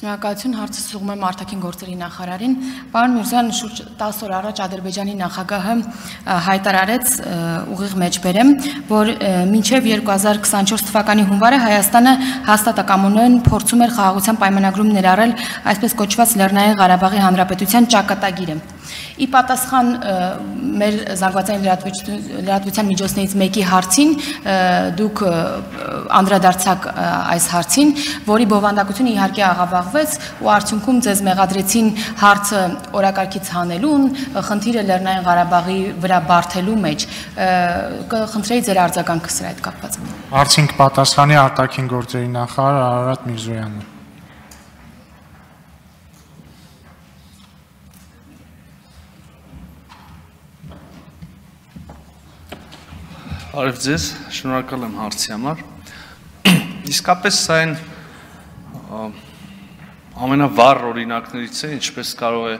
Շնորհակալություն, հարցը ուղղում եմ արտաքին գործերի նախարարին։ Պարոն Միրզոյան, շուրջ 10 օր առաջ Ադրբեջանի նախագահը հայտարարեց, ուղիղ մեջբերեմ, որ մինչև 2024 թվականի հունվարը Հայաստանը հաստատակամորեն փորձում էր խաղաղության պայմանագրում ներառել այսպես կոչված Լեռնային Ղարաբաղի Հանրապետության ճակատագիրը։ Ի պատասխան մեր զանգվածային լրատվության միջոցներից մեկի հարցին, դուք անդրադարձաք այս հարցին, որի բովանդակությունը իհարկե աղավաղվեց ու արդյունքում ձեզ մեղադրեցին հարցը օրակարգից հանելուն, խնդիրը Լեռնային Ղարաբաղի վրա բարթելու մեջ։ Կխնդրեի ձեր արձագանքը սրա հետ կապված։ Հարցին կպատասխանի արտաքին գործերի նախարար Արարատ Միրզոյանը։ Արև ձեզ, շնորհակալ եմ հարցի համար։ Իսկապես սա այն ամենավառ օրինակներից է, ինչպես կարող է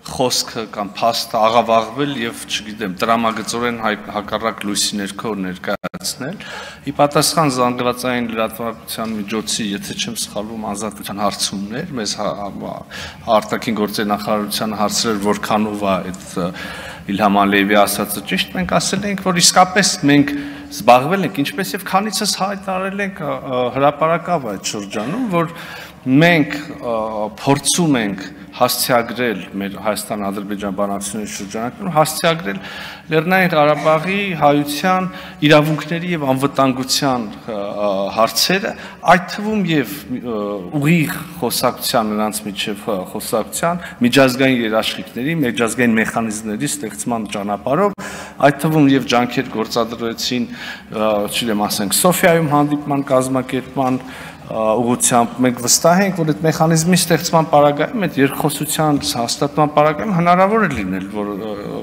խոսքը կամ փաստը աղավաղվել եւ, չգիտեմ, տրամագծորեն հակառակ լույսի ներքո ներկայացնել։ Ի պատասխան զանգվածային լրատվության միջոցի, եթե չեմ սխալվում, ազատության հարցումներ, մեզ արտաքին գործերի նախարարությանը հարցրել որքանով է այդ Իլհամ Ալիևի ասածը ճիշտ, մենք ասել ենք, որ իսկապես մենք զբաղվել ենք, ինչպես եւ քանիցս հայտարարել ենք հրապարակավ այդ շրջանում, որ մենք փորձում ենք հասցեագրել մեր Հայաստան-Ադրբեջան բանակցությունների շրջանակում, հասցեագրել Լեռնային Ղարաբաղի հայության իրավունքների եւ անվտանգության հարցերը, այդ թվում եւ ուղիղ խոսակցության նրանց միջև խոսակցության, միջազգային երաշխիքների, միջազգային մեխանիզմների ստեղծման ճանապարհով, այդ թվում եւ ջանքեր գործադրեցին, չգիտեմ, ասենք Սոֆիայում հանդիպման կազմակերպման ուղղությամբ մենք վստահ ենք, որ այդ մեխանիզմի ստեղծման պարագայում, այդ երկխոսության հաստատման պարագայում հնարավոր է լինել, որ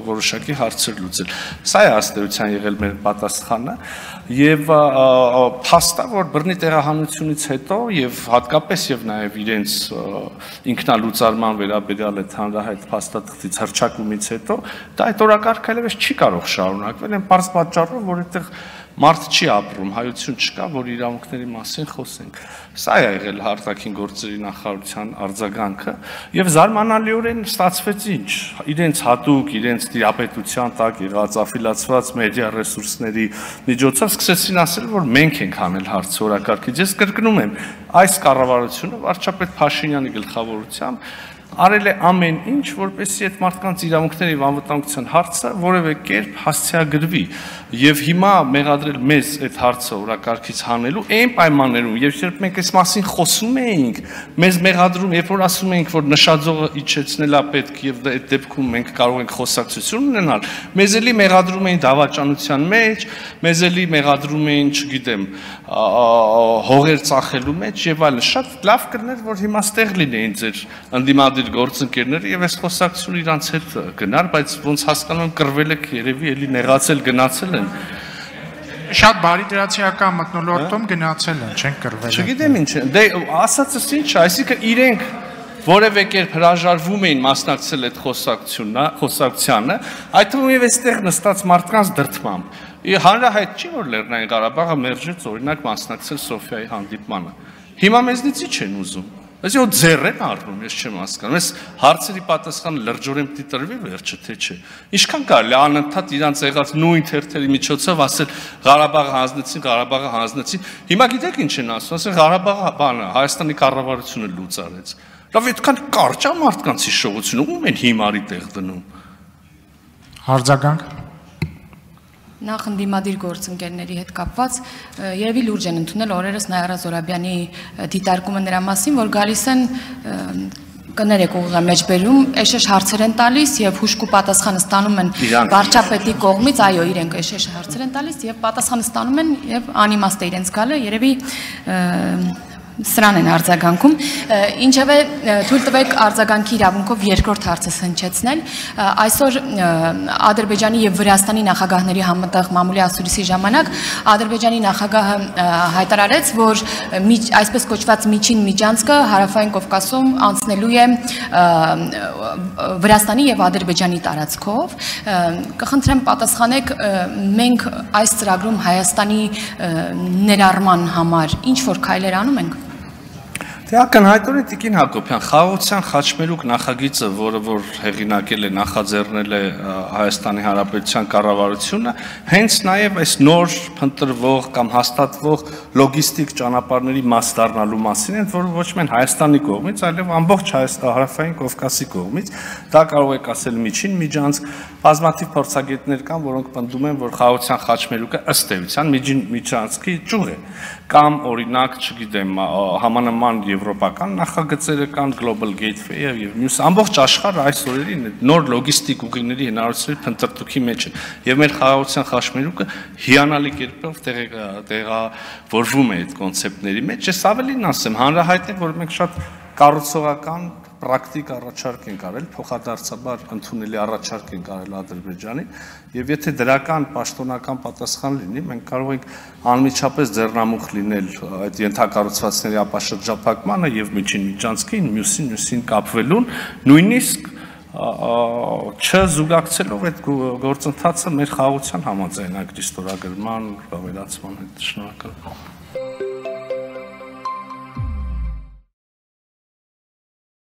որոշակի հարցեր լուծել։ Սա է ըստեյության եղել մեր պատասխանը եւ փաստը, որ բռնի տեղահանությունից հետո եւ հատկապես եւ նաեւ իրենց ինքնալուծարման վերաբերյալ այդ հանրահայտ փաստաթղթից հրճակումից հետո դա այդ օրակարգը այլևս չի կարող շարունակվել, այն պարզ պատճառով, որ այդտեղ մարդ չի ապրում, հայություն չկա, որ իրավունքների մասին խոսենք։ Սա է եղել արտաքին գործերի նախարարության արձագանքը եւ զարմանալիորեն ստացվեց ինչ, իրենց հատուկ, իրենց տիրապետության տակ եղած աֆիլացված մեդիա ռեսուրսների միջոցով սկսեցին ասել, որ մենք ենք հանել հարցը օրակարգից։ Ես կրկնում եմ, այս կառավարությունը վարչապետ Փաշինյանի գլխավորությամբ արել է ամեն ինչ, որպեսզի այդ մարդկանց իրավունքների եւ անվտանգության հարցը որևէ կերպ հասցեագրվի եւ հիմա մեղադրել մեզ այդ հարցը օրակարգից հանելու այն պայմաններում, երբ մենք այս մասին խոսում էինք, մեզ մեղադրում, երբ որ ասում էինք, որ նշաձողը իջեցնել է պետք եւ այդ դեպքում մենք կարող ենք խոսակցություն ունենալ, մեզ էլի մեղադրում էին դավաճանության մեջ, մեզ էլի մեղադրում էին, չգիտեմ, հողեր ծախելու մեջ եւ այլն։ Շատ լավ կներ, որ հիմա ստեղ լինեին ձեր ընդդիմադիր գործընկերները եւ այս խոսակցությունը իրանց հետ գնար, բայց ոնց հասկանում եմ կռվել եք երևի էլի նեղացել գնացել են։ Շատ բարի դրացիական մթնոլորտում գնացել են, չեն կռվել։ Չգիտեմ ինչ է։ Դե ասածս ինչ է, այսինքն իրենք որևէ կերպ հրաժարվում էին մասնակցել այդ խոսակցությանը, այդ թվում եւ այստեղ նստած մարդկանց դրդմամբ։ Հանրահայտ չի, որ Լեռնային Ղարաբաղը մերժեց օրինակ մասնակցել Սոֆիայի հանդիպմանը։ Հիմա մեզնից ի՞նչ են ուզում։ Այսինքն ձեռ են առնում, ես չեմ հասկանում։ Այս հարցերի պատասխանը լրջորեն պիտի տրվի վերջը, թե չէ։ Ինչքան կարելի է անընդհատ իրանց եղած նույն թերթերի միջոցով ասել Ղարաբաղը հանձնեցին, Ղարաբաղը հանձնեցին։ Հիմա գիտեք ինչ են ասում, ասեն Ղարաբաղը բանը Հայաստանի կառավարությունը լուծարեց։ Լավ, այդքան կարճ է մարդկանց հիշողությունը, ում են հիմարի տեղ դնում։ Արձագանք։ Նախ ընդդիմադիր գործընկերների հետ կապված երևի լուրջ են ընդունել օրերս Նայարա Զորաբյանի դիտարկումը նրա մասին, որ գալիս են կներեք ուղղը մեջբերում, էշեշ հարցեր են տալիս եւ հուշկու պատասխանը ստանում են վարչապետի կողմից, այո, իրենք էշեշ հարցեր են տալիս եւ պատասխանը ստանում են եւ անիմաստ է իրենց գալը, երևի սրան են արձագանքում, ինչևէ թույլ տվեք արձագանքի իրավունքով երկրորդ հարցը հնչեցնել, այսօր Ադրբեջանի եւ Վրաստանի նախագահների համատեղ մամուլի ասուլիսի ժամանակ Ադրբեջանի նախագահը հայտարարեց, որ այսպես կոչված միջին միջանցքը Հարավային Կովկասում անցնելու է Վրաստանի եւ Ադրբեջանի տարածքով, կխնդրեմ պատասխանեք, մենք այս ծրագրում Հայաստանի ներառման համար ինչ որ քայլեր անում ենք։ Դե ակնհայտորեն Տիկին Հակոբյան, խաղաղության խաչմերուկ նախագիծը, որը որ հեղինակել է, նախաձեռնել է Հայաստանի Հանրապետության կառավարությունը, հենց նաև այս նոր փնտրվող կամ հաստատվող լոգիստիկ ճանապարհների մաս դառնալու մասին են, որը ոչ միայն Հայաստանի կողմից, այլև ամբողջ Հարավային Կովկասի կողմից, դա կարող եք ասել միջին միջանցք, բազմաթիվ փորձագետներ կան, որոնք պնդում են, որ խաղաղության խաչմերուկը ըստ էության միջին միջանցքի ճյուղ է, կամ օրինակ, չգիտեմ, համանման եվրոպական նախագծերը կան, Global Gateway-ը եւ մյուս ամբողջ աշխարհը այս օրերին նոր լոգիստիկ ուղիների հնարավորությունների փնտրտուքի մեջ է եւ մեր խաղաղության խաչմերուկը հիանալի կերպով տեղավորվում է այդ կոնցեպտների մեջ։ Ես ավելին ասեմ, հանրահայտ է, որ մենք շատ կառուցողական պրակտիկ առաջարկ ենք արել, փոխադարձաբար ընդունելի առաջարկ ենք արել Ադրբեջանին, եւ եթե դրական պաշտոնական պատասխան լինի, մենք կարող ենք անմիջապես ձեռնամուխ լինել այդ ենթակառուցվածքների ապաշրջափակմանը եւ միջին միջանցքին, մյուսին կապվելուն, նույնիսկ չզուգակցելով այդ գործընթացը մեր խաղաղության համաձայնագրի ստորագրման, ավելացման հետ։ Շնորհակալ եմ։